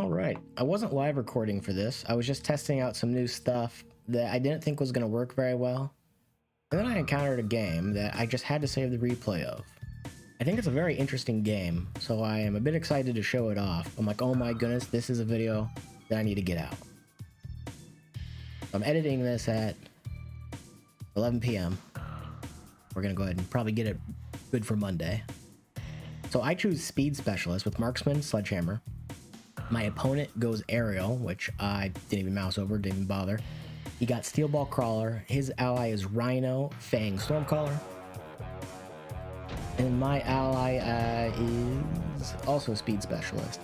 All right, I wasn't live recording for this. I was just testing out some new stuff that I didn't think was going to work very well. And then I encountered a game that I just had to save the replay of. I think it's a very interesting game, so I am a bit excited to show it off. I'm like, oh my goodness, this is a video that I need to get out. I'm editing this at 11 p.m. We're going to go ahead and probably get it good for Monday. So I choose Speed Specialist with Marksman, Sledgehammer. My opponent goes Aerial, which I didn't even mouse over, didn't even bother. He got Steel Ball Crawler. His ally is Rhino, Fang, Stormcaller. And my ally is also a Speed Specialist.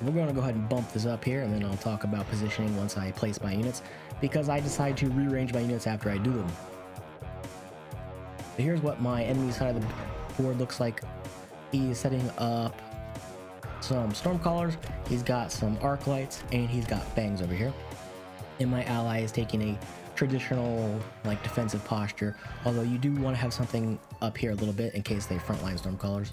We're going to go ahead and bump this up here, and then I'll talk about positioning once I place my units, because I decide to rearrange my units after I do them. So here's what my enemy side of the board looks like. He's setting up some Stormcallers, he's got some Arc Lights, and he's got Fangs over here. And my ally is taking a traditional, like, defensive posture, although you do want to have something up here a little bit in case they frontline Stormcallers.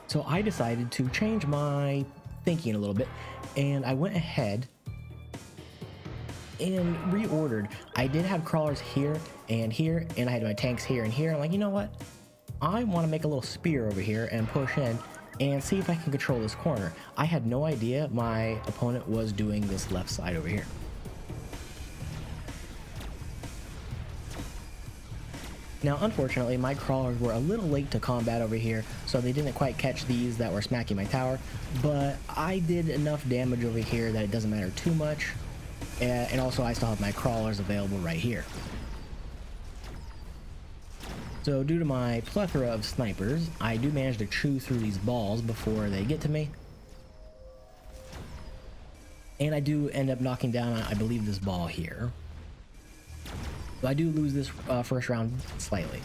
So I decided to change my thinking a little bit, and I went ahead and reordered. I did have crawlers here, and I had my tanks here and here. I'm like, you know what? I want to make a little spear over here and push in and see if I can control this corner. I had no idea my opponent was doing this left side over here. Now, unfortunately, my crawlers were a little late to combat over here, so they didn't quite catch these that were smacking my tower, but I did enough damage over here that it doesn't matter too much, and also I still have my crawlers available right here. So due to my plethora of snipers, I do manage to chew through these balls before they get to me. And I do end up knocking down, I believe, this ball here. So I do lose this first round slightly.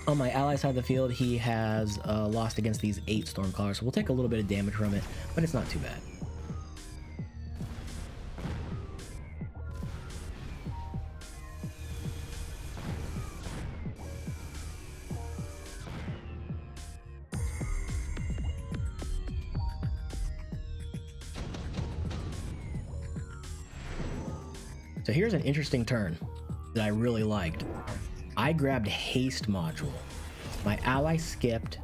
On my ally side of the field, he has lost against these 8 Stormcallers, so we'll take a little bit of damage from it, but it's not too bad. So here's an interesting turn that I really liked. I grabbed Haste Module. My ally skipped,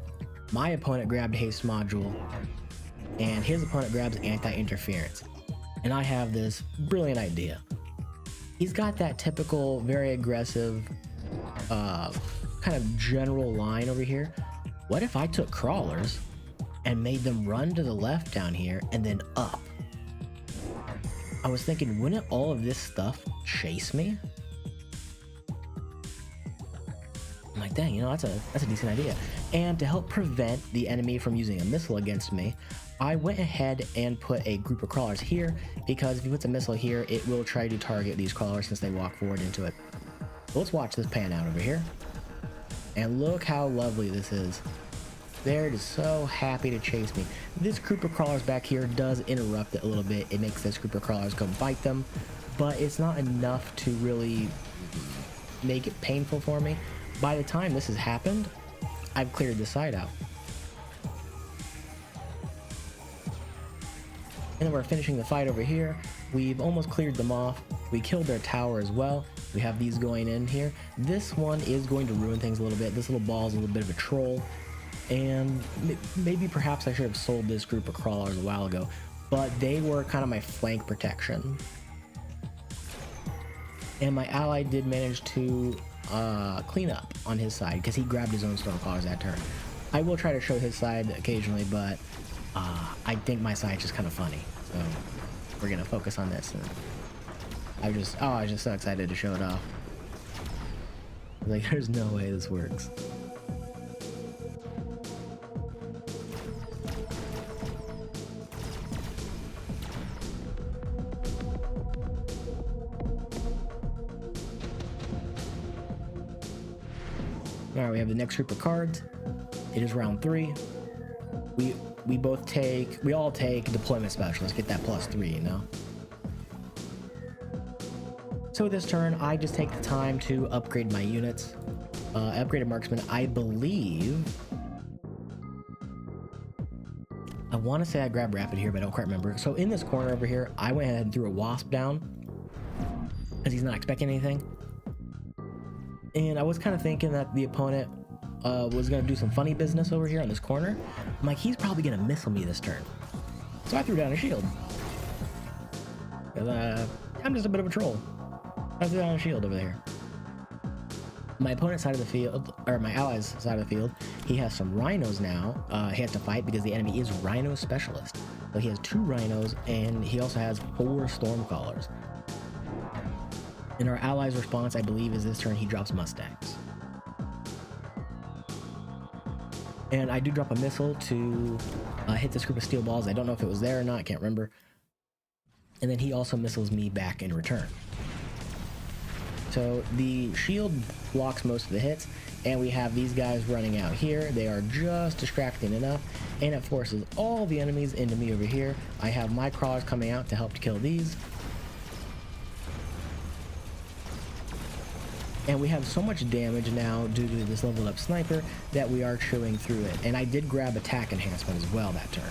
my opponent grabbed Haste Module, and his opponent grabs Anti-Interference. And I have this brilliant idea. He's got that typical, very aggressive, kind of general line over here. What if I took crawlers and made them run to the left down here and then up? I was thinking, wouldn't all of this stuff chase me? I'm like, dang, you know, that's a decent idea. And to help prevent the enemy from using a missile against me, I went ahead and put a group of crawlers here, because if he puts a missile here, it will try to target these crawlers since they walk forward into it. So let's watch this pan out over here. And look how lovely this is. They're just so happy to chase me. This group of crawlers back here does interrupt it a little bit. It makes this group of crawlers come fight them, but it's not enough to really make it painful for me. By the time this has happened, I've cleared this side out. And then we're finishing the fight over here. We've almost cleared them off. We killed their tower as well. We have these going in here. This one is going to ruin things a little bit. This little ball is a little bit of a troll. And maybe perhaps I should have sold this group of crawlers a while ago, but they were kind of my flank protection. And my ally did manage to clean up on his side, because he grabbed his own Stormcallers that turn. I will try to show his side occasionally, but I think my side's just kind of funny, so we're gonna focus on this. And I was just so excited to show it off. Like, there's no way this works. Alright, we have the next group of cards. It is round 3. We all take Deployment Specialist, get that +3, you know? So this turn, I just take the time to upgrade my units. Upgraded marksman, I believe. I want to say I grabbed rapid here, but I don't quite remember. So in this corner over here, I went ahead and threw a wasp down because he's not expecting anything. And I was kind of thinking that the opponent was going to do some funny business over here on this corner. I'm like, he's probably going to missile me this turn. So I threw down a shield. I'm just a bit of a troll. I threw down a shield over there. My opponent's side of the field, or my ally's side of the field, he has some rhinos now. He has to fight because the enemy is rhino specialist. So he has 2 rhinos, and he also has 4 stormcallers. And our ally's response, I believe, is this turn he drops mustangs. And I do drop a missile to hit this group of steel balls. I don't know if it was there or not, I can't remember. And then he also missiles me back in return. So the shield blocks most of the hits, and we have these guys running out here. They are just distracting enough, and it forces all the enemies into me over here. I have my crawlers coming out to help to kill these. And we have so much damage now due to this leveled up sniper that we are chewing through it. And I did grab attack enhancement as well that turn.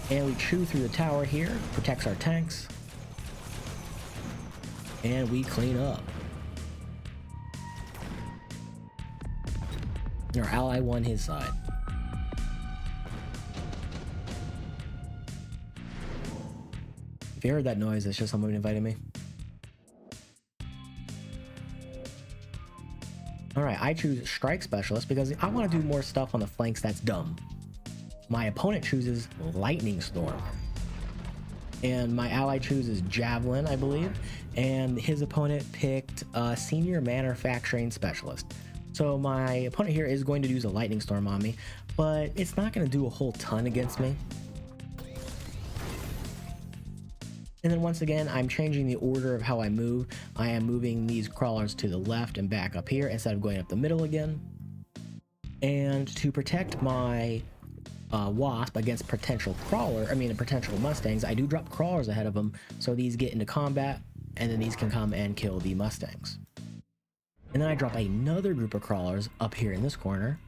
And we chew through the tower here, protects our tanks. And we clean up. And our ally won his side. If you heard that noise, it's just someone inviting me. Alright, I choose Strike Specialist because I want to do more stuff on the flanks that's dumb. My opponent chooses Lightning Storm. And my ally chooses Javelin, I believe. And his opponent picked Senior Manufacturing Specialist. So my opponent here is going to use a Lightning Storm on me, but it's not going to do a whole ton against me. And then once again, I'm changing the order of how I move. I am moving these crawlers to the left and back up here instead of going up the middle again. And to protect my wasp against potential mustangs, I do drop crawlers ahead of them so these get into combat, and then these can come and kill the mustangs. And then I drop another group of crawlers up here in this corner.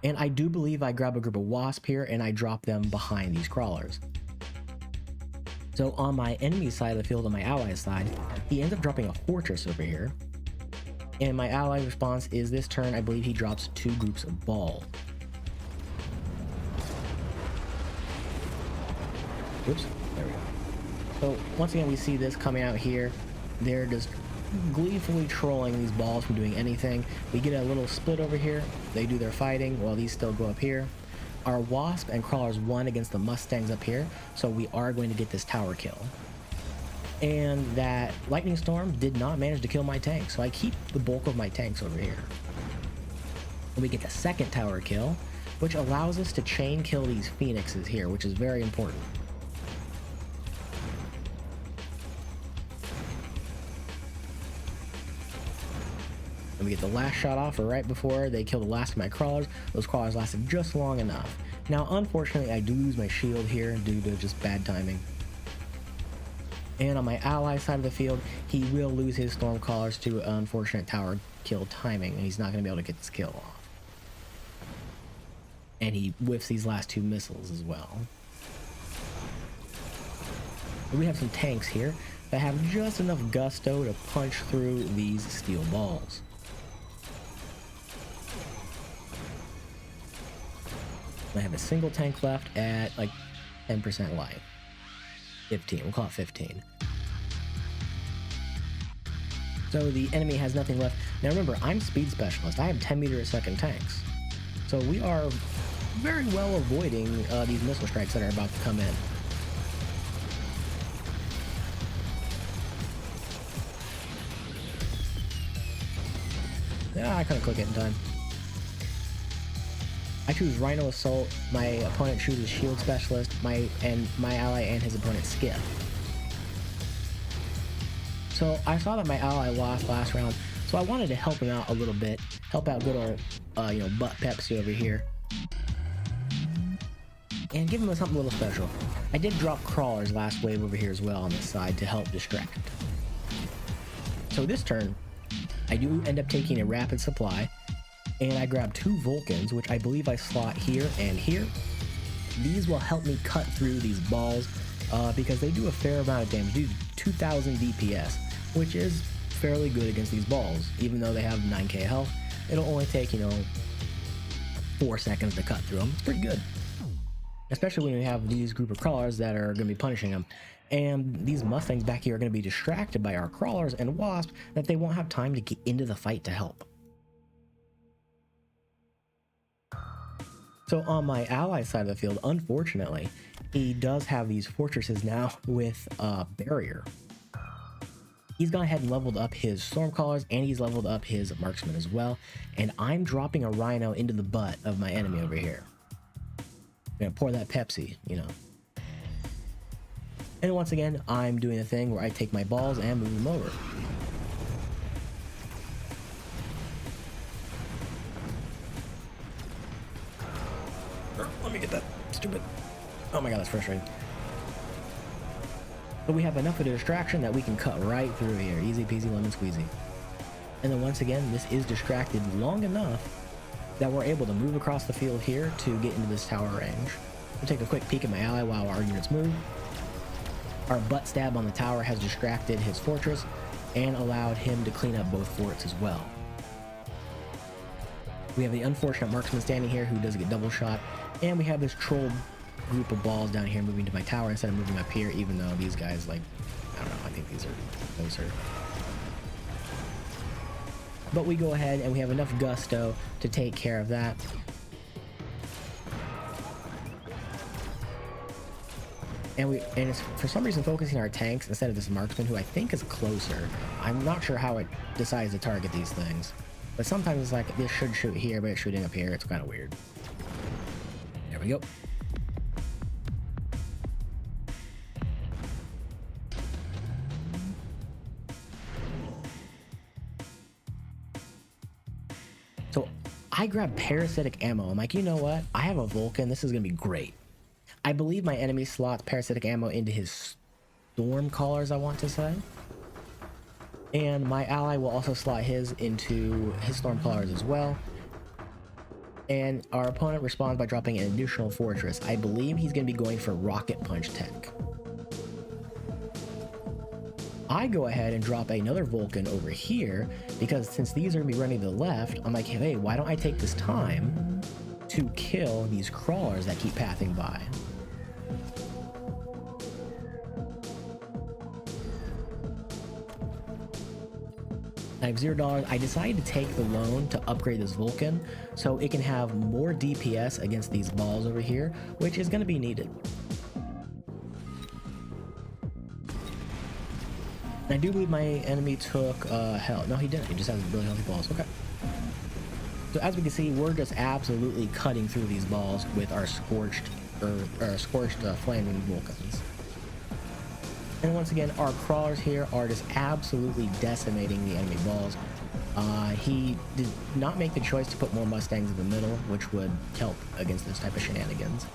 And I do believe I grab a group of wasp here and I drop them behind these crawlers. So on my enemy side of the field, on my ally's side, he ends up dropping a fortress over here. And my ally's response is this turn, I believe he drops 2 groups of balls. Oops, there we go. So once again, we see this coming out here. They're just gleefully trolling these balls from doing anything. We get a little split over here. They do their fighting while these still go up here. Our wasp and crawlers won against the mustangs up here, so we are going to get this tower kill. And that lightning storm did not manage to kill my tank, so I keep the bulk of my tanks over here. And we get the second tower kill, which allows us to chain kill these phoenixes here, which is very important. And we get the last shot off right before they kill the last of my crawlers. Those crawlers lasted just long enough. Now, unfortunately, I do lose my shield here due to just bad timing. And on my ally side of the field, he will lose his stormcallers to unfortunate tower kill timing, and he's not going to be able to get this kill off. And he whiffs these last 2 missiles as well. And we have some tanks here that have just enough gusto to punch through these steel balls. I have a single tank left at like 10% life. 15, we'll call it 15. So the enemy has nothing left. Now remember, I'm speed specialist. I have 10 meter a second tanks. So we are very well avoiding these missile strikes that are about to come in. Yeah, I couldn't click it in time. I choose Rhino Assault, my opponent chooses Shield Specialist, my ally and his opponent Skiff. So I saw that my ally lost last round, so I wanted to help him out a little bit, help out good old, butt Pepsi over here. and give him something a little special. I did drop crawlers last wave over here as well on this side to help distract. So this turn, I do end up taking a rapid supply, and I grab 2 Vulcans, which I believe I slot here and here. These will help me cut through these balls because they do a fair amount of damage. They do 2,000 DPS, which is fairly good against these balls. Even though they have 9k health, it'll only take, 4 seconds to cut through them. It's pretty good. Especially when we have these group of crawlers that are going to be punishing them. And these Mustangs back here are going to be distracted by our crawlers and wasps that they won't have time to get into the fight to help. So on my ally side of the field, unfortunately, he does have these fortresses now with a barrier. He's gone ahead and leveled up his Stormcallers, and he's leveled up his Marksman as well. And I'm dropping a Rhino into the butt of my enemy over here. I'm gonna pour that Pepsi, And once again, I'm doing the thing where I take my balls and move them over. Let me get that stupid... Oh my god, that's frustrating. But we have enough of a distraction that we can cut right through here. Easy peasy lemon squeezy. And then once again, this is distracted long enough that we're able to move across the field here to get into this tower range. We'll take a quick peek at my ally while our units move. Our butt stab on the tower has distracted his fortress and allowed him to clean up both forts as well. We have the unfortunate marksman standing here who does get double shot, and we have this troll group of balls down here moving to my tower instead of moving up here, even though these guys, I don't know, I think these are closer. But we go ahead and we have enough gusto to take care of that. And it's for some reason focusing our tanks instead of this marksman, who I think is closer. I'm not sure how it decides to target these things. But sometimes it's like, this should shoot here, but it's shooting up here. It's kind of weird. There we go. So I grabbed parasitic ammo. I'm like, you know what? I have a Vulcan. This is going to be great. I believe my enemy slots parasitic ammo into his storm callers, I want to say. And my ally will also slot his into his storm callers as well. And our opponent responds by dropping an additional fortress. I believe he's going to be going for rocket punch tech. I go ahead and drop another Vulcan over here because since these are going to be running to the left, I'm like, hey, why don't I take this time to kill these crawlers that keep passing by? I have $0. I decided to take the loan to upgrade this Vulcan so it can have more DPS against these balls over here, which is going to be needed. I do believe my enemy took hell. No, he didn't. He just has really healthy balls. Okay. So as we can see, we're just absolutely cutting through these balls with our scorched flaming Vulcans. And once again, our crawlers here are just absolutely decimating the enemy balls. He did not make the choice to put more Mustangs in the middle, which would help against this type of shenanigans.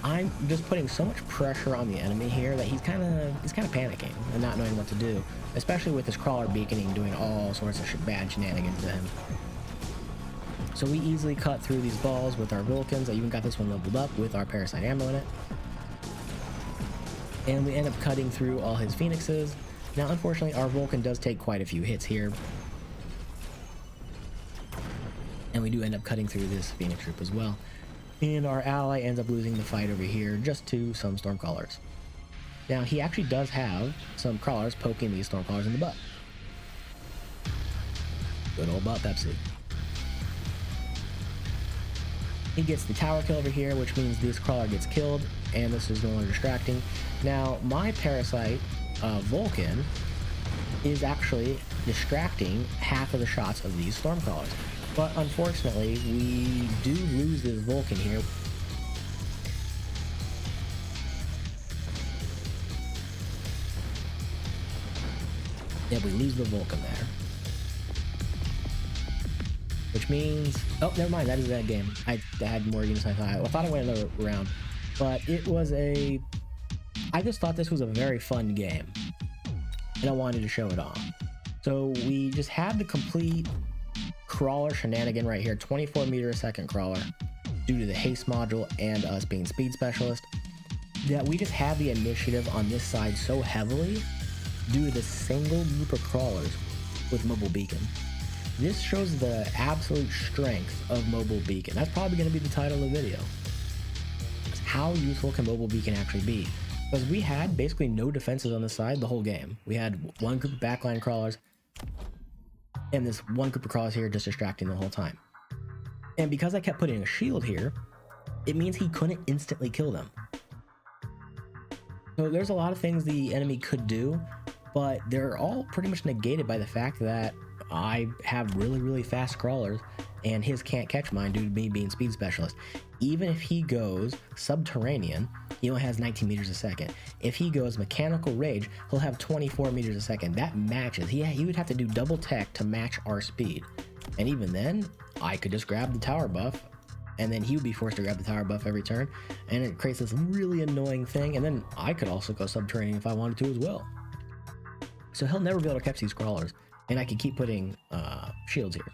I'm just putting so much pressure on the enemy here that he's kind of panicking and not knowing what to do, especially with this crawler beaconing doing all sorts of bad shenanigans to him. So we easily cut through these balls with our Vulcans. I even got this one leveled up with our parasite ammo in it. And we end up cutting through all his Phoenixes. Now, unfortunately, our Vulcan does take quite a few hits here. And we do end up cutting through this Phoenix troop as well. And our ally ends up losing the fight over here just to some Stormcallers. Now, he actually does have some crawlers poking these Stormcallers in the butt. Good old butt Pepsi. He gets the tower kill over here, which means this crawler gets killed, and this is no longer distracting. Now, my parasite Vulcan is actually distracting half of the shots of these Stormcallers. But unfortunately, we do lose this Vulcan here. Yeah, we lose the Vulcan there. which means, oh, never mind, that is that game. I had more units than I thought. I thought I went another round, but it was I just thought this was a very fun game, and I wanted to show it off. So we just had the complete crawler shenanigan right here, 24 meter a second crawler, due to the haste module and us being speed specialist, that we just had the initiative on this side so heavily due to the single group of crawlers with mobile beacon. This shows the absolute strength of mobile beacon. That's probably going to be the title of the video. How useful can mobile beacon actually be? Because we had basically no defenses on the side the whole game. We had one group of backline crawlers and this one group of crawlers here just distracting the whole time. And because I kept putting a shield here, it means he couldn't instantly kill them. So there's a lot of things the enemy could do, but they're all pretty much negated by the fact that I have really fast crawlers and his can't catch mine due to me being speed specialist. Even if he goes subterranean, he only has 19 meters a second. If he goes mechanical rage, he'll have 24 meters a second. That matches. He would have to do double tech to match our speed. And even then, I could just grab the tower buff, and then he would be forced to grab the tower buff every turn, and it creates this really annoying thing. And then I could also go subterranean if I wanted to as well. So he'll never be able to catch these crawlers, and I could keep putting shields here.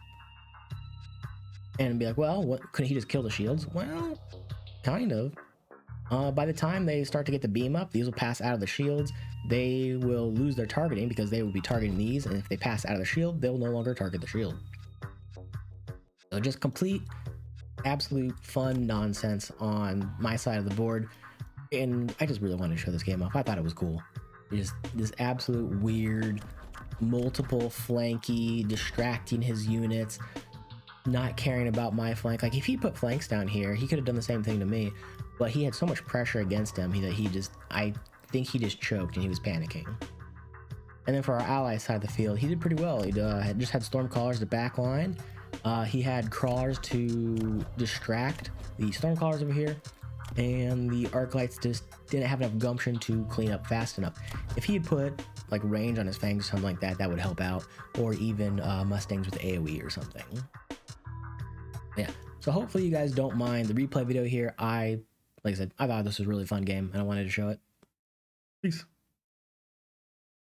And be like, well, what, couldn't he just kill the shields? Well, kind of. By the time they start to get the beam up, these will pass out of the shields. They will lose their targeting because they will be targeting these, and if they pass out of the shield, they'll no longer target the shield. So just complete, absolute fun nonsense on my side of the board, and I just really wanted to show this game off. I thought it was cool. Just this absolute weird, multiple flanky, distracting his units, not caring about my flank. Like if he put flanks down here, he could have done the same thing to me, but he had so much pressure against him that I think he just choked and he was panicking. And then for our ally side of the field, he did pretty well. He just had Stormcallers to backline. He had crawlers to distract the Stormcallers over here, and the Arclights just didn't have enough gumption to clean up fast enough. If he had put like range on his fangs or something like that, that would help out, or even Mustangs with AoE or something. Yeah, so hopefully you guys don't mind the replay video here. Like I said, I thought this was a really fun game and I wanted to show it. Peace.